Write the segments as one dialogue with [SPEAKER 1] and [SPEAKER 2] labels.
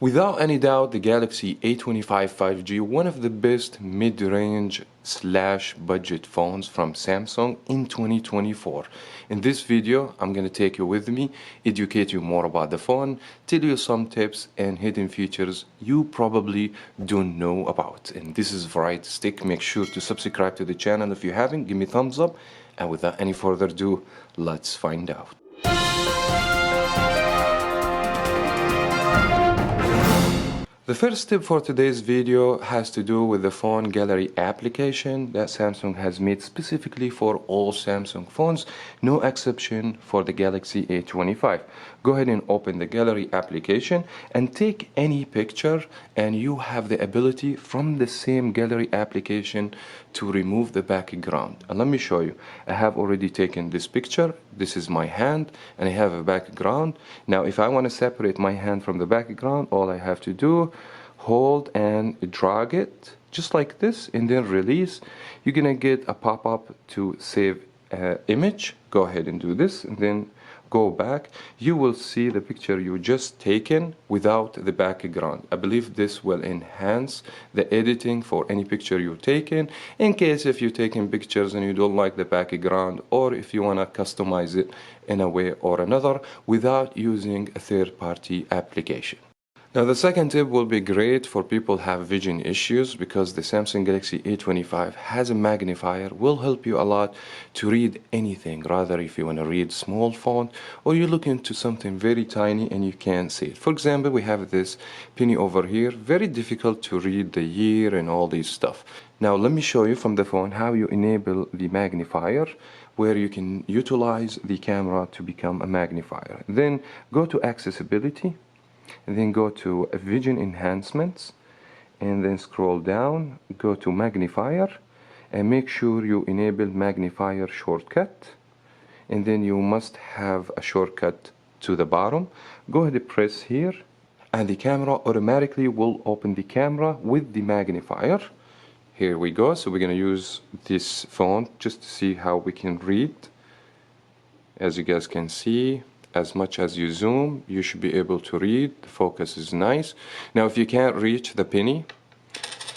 [SPEAKER 1] Without any doubt, the Galaxy A25 5G, one of the best mid-range slash budget phones from Samsung in 2024. In this video, I'm going to take you with me, educate you more about the phone, tell you some tips and hidden features you probably don't know about. And this is Variety Stick. Make sure to subscribe to the channel if you haven't. Give me a thumbs up. And without any further ado, let's find out. The first tip for today's video has to do with the phone gallery application that Samsung has made specifically for all Samsung phones, no exception for the Galaxy A25. Go ahead and open the gallery application and take any picture, and you have the ability from the same gallery application to remove the background. And let me show you. I have already taken this picture. This is my hand and I have a background. Now if I want to separate my hand from the background, all I have to do, hold and drag it just like this and then release. You're gonna get a pop-up to save image. Go ahead and do this and then go back. You will see the picture you just taken without the background. I believe this will enhance the editing for any picture you've taken, in case if you're taking pictures and you don't like the background, or if you want to customize it in a way or another without using a third-party application. Now the second tip will be great for people who have vision issues, because the Samsung Galaxy A25 has a magnifier, will help you a lot to read anything, rather if you want to read small font or you look into something very tiny and you can't see it. For example, we have this penny over here, very difficult to read the year and all this stuff. Now let me show you from the phone how you enable the magnifier, where you can utilize the camera to become a magnifier. Then go to accessibility, and then go to vision enhancements, and then scroll down, go to magnifier, and make sure you enable magnifier shortcut, and then you must have a shortcut to the bottom. Go ahead and press here, and the camera automatically will open the camera with the magnifier. Here we go. So we're going to use this phone just to see how we can read. As you guys can see, as much as you zoom, you should be able to read. The focus is nice. Now if you can't reach the penny,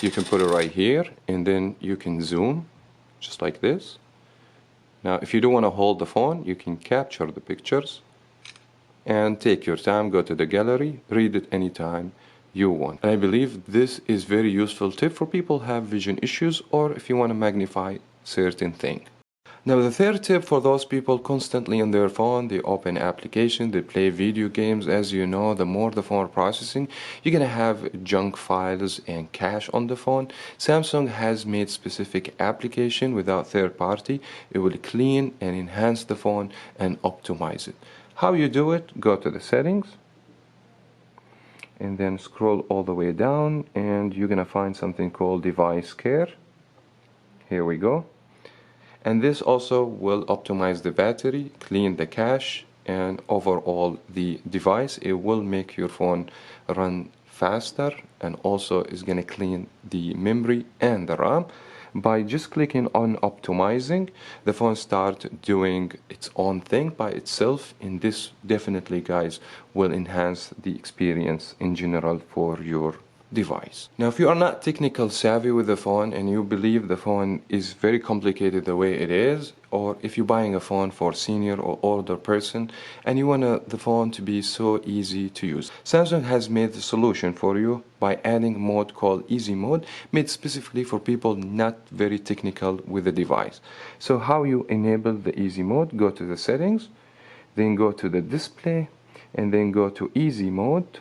[SPEAKER 1] you can put it right here and then you can zoom just like this. Now if you don't want to hold the phone, you can capture the pictures and take your time, go to the gallery, read it anytime you want. And I believe this is very useful tip for people who have vision issues, or if you want to magnify certain thing. Now the third tip for those people constantly on their phone, they open application, they play video games. As you know, the more the phone processing, you're gonna have junk files and cache on the phone. Samsung has made specific application without third party. It will clean and enhance the phone and optimize it. How you do it? Go to the settings and then scroll all the way down, and you're gonna find something called device care. Here we go. And this also will optimize the battery, clean the cache, and overall the device. It will make your phone run faster, and also is going to clean the memory and the RAM. By just clicking on optimizing, the phone start doing its own thing by itself, and this definitely, guys, will enhance the experience in general for your device. Now if you are not technical savvy with the phone and you believe the phone is very complicated the way it is, or if you're buying a phone for senior or older person and you want the phone to be so easy to use, Samsung has made the solution for you by adding a mode called easy mode, made specifically for people not very technical with the device. So how you enable the easy mode? Go to the settings, then go to the display, and then go to easy mode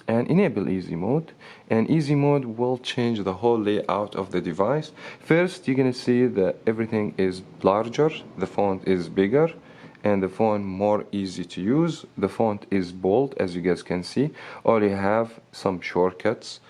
[SPEAKER 1] and enable easy mode. And easy mode will change the whole layout of the device. First, you're gonna see that everything is larger, the font is bigger, and the font more easy to use. The font is bold, as you guys can see. Or you have some shortcuts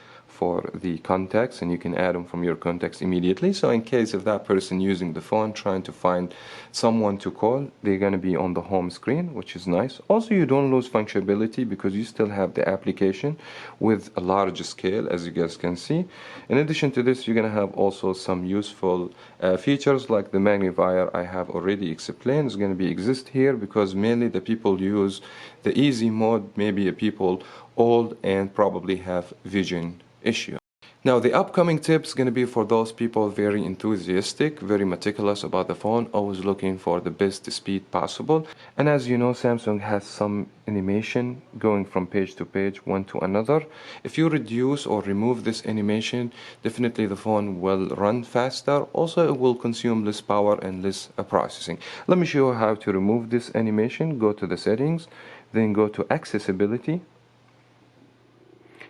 [SPEAKER 1] for the contacts, and you can add them from your contacts immediately. So in case of that person using the phone trying to find someone to call, they're going to be on the home screen, which is nice. Also, you don't lose functionality because you still have the application with a large scale, as you guys can see. In addition to this, you're going to have also some useful features like the magnifier I have already explained is going to be exist here, because mainly the people use the easy mode, maybe people old and probably have vision issue. Now the upcoming tip is going to be for those people very enthusiastic, very meticulous about the phone, always looking for the best speed possible. And as you know, Samsung has some animation going from page to page, one to another. If you reduce or remove this animation, definitely the phone will run faster. Also, it will consume less power and less processing. Let me show you how to remove this animation. Go to the settings, then go to accessibility,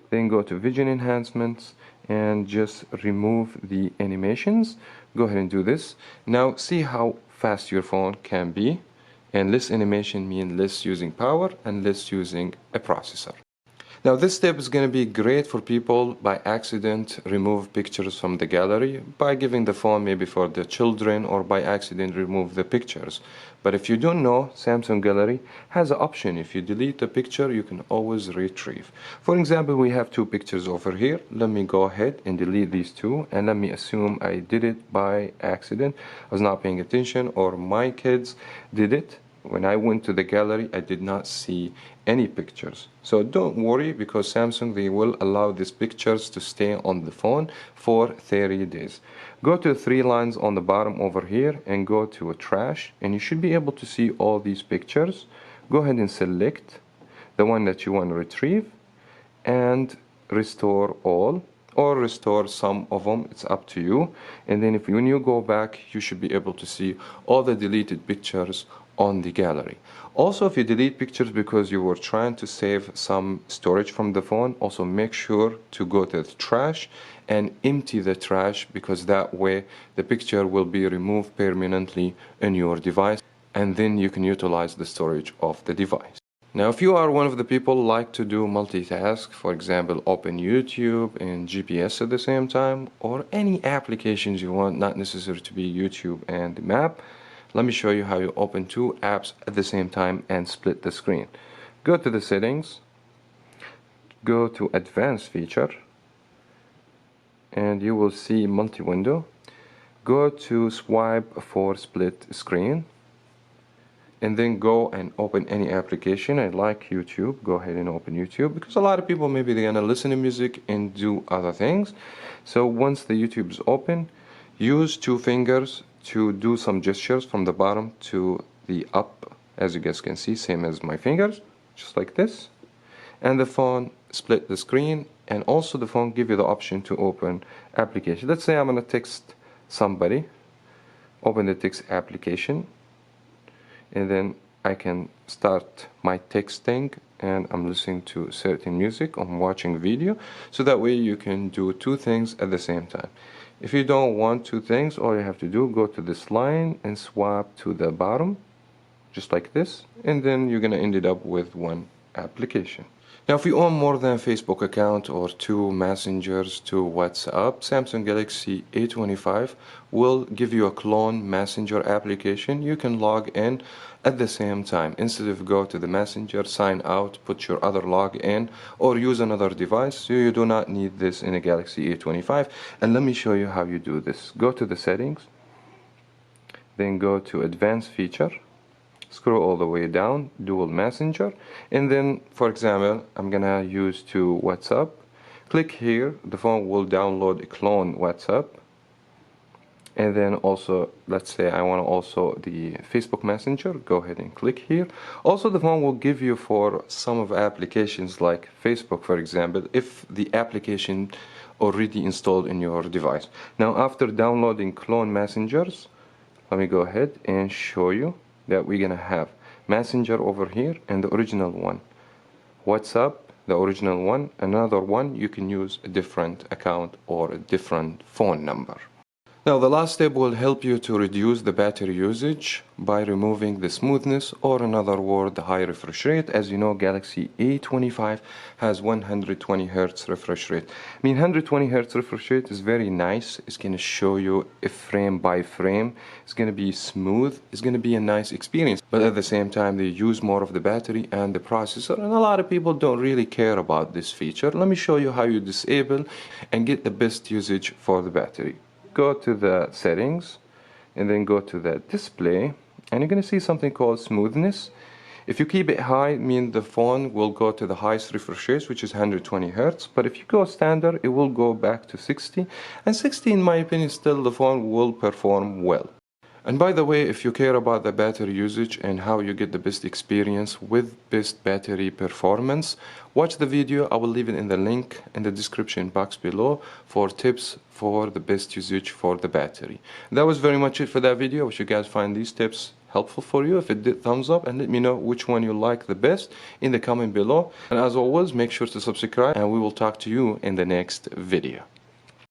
[SPEAKER 1] then go to vision enhancements, and just remove the animations. Go ahead and do this. Now see how fast your phone can be, and less animation means less using power and less using a processor. Now this step is going to be great for people by accident remove pictures from the gallery by giving the phone maybe for the children, or by accident remove the pictures. But if you don't know, Samsung Gallery has an option. If you delete the picture, you can always retrieve. For example, we have two pictures over here. Let me go ahead and delete these two, and let me assume I did it by accident. I was not paying attention, or my kids did it. When I went to the gallery, I did not see any pictures. So don't worry, because Samsung, they will allow these pictures to stay on the phone for 30 days. Go to three lines on the bottom over here and go to a trash, and you should be able to see all these pictures. Go ahead and select the one that you want to retrieve and restore all, or restore some of them, it's up to you. And then when you go back, you should be able to see all the deleted pictures on the gallery. Also, if you delete pictures because you were trying to save some storage from the phone, also make sure to go to the trash and empty the trash, because that way the picture will be removed permanently in your device, and then you can utilize the storage of the device. Now, if you are one of the people like to do multitask, for example, open YouTube and GPS at the same time, or any applications you want, not necessary to be YouTube and the map, let me show you how you open two apps at the same time and split the screen. Go to the settings, go to advanced feature, and you will see multi-window. Go to swipe for split screen, and then go and open any application. I like YouTube. Go ahead and open YouTube, because a lot of people maybe they're gonna listen to music and do other things. So once the YouTube is open, use two fingers to do some gestures from the bottom to the up, as you guys can see, same as my fingers, just like this. And the phone split the screen, and also the phone give you the option to open application. Let's say I'm gonna text somebody, open the text application, and then I can start my texting, and I'm listening to certain music, I'm watching video, so that way you can do two things at the same time. If you don't want two things, all you have to do, go to this line and swap to the bottom, just like this, and then you're gonna end it up with one application. Now, if you own more than a Facebook account or two messengers, two WhatsApp, Samsung Galaxy A25 will give you a clone messenger application. You can log in at the same time. Instead of go to the messenger, sign out, put your other login, or use another device, so you do not need this in a Galaxy A25. And let me show you how you do this. Go to the settings, then go to advanced feature, scroll all the way down, dual messenger, and then, for example, I'm gonna use to WhatsApp. Click here, the phone will download a clone WhatsApp, and then also, let's say I want also the Facebook Messenger, go ahead and click here. Also, the phone will give you for some of applications like Facebook, for example, if the application already installed in your device. Now, after downloading clone messengers, let me go ahead and show you that we're gonna have Messenger over here and the original one, WhatsApp, the original one, another one you can use a different account or a different phone number. Now the last step will help you to reduce the battery usage by removing the smoothness, or in other words the high refresh rate. As you know, Galaxy A25 has 120 Hz refresh rate. I mean, 120 Hz refresh rate is very nice. It's going to show you a frame by frame. It's going to be smooth. It's going to be a nice experience. But at the same time, they use more of the battery and the processor, and a lot of people don't really care about this feature. Let me show you how you disable and get the best usage for the battery. Go to the settings and then go to the display, and you're going to see something called smoothness. If you keep it high, it means the phone will go to the highest refresh rate, which is 120 Hz. But if you go standard, it will go back to 60, and 60 in my opinion still the phone will perform well. And by the way, if you care about the battery usage and how you get the best experience with best battery performance, watch the video. I will leave it in the link in the description box below for tips for the best usage for the battery. That was very much it for that video. I wish you guys find these tips helpful for you. If it did, thumbs up and let me know which one you like the best in the comment below. And as always, make sure to subscribe, and we will talk to you in the next video.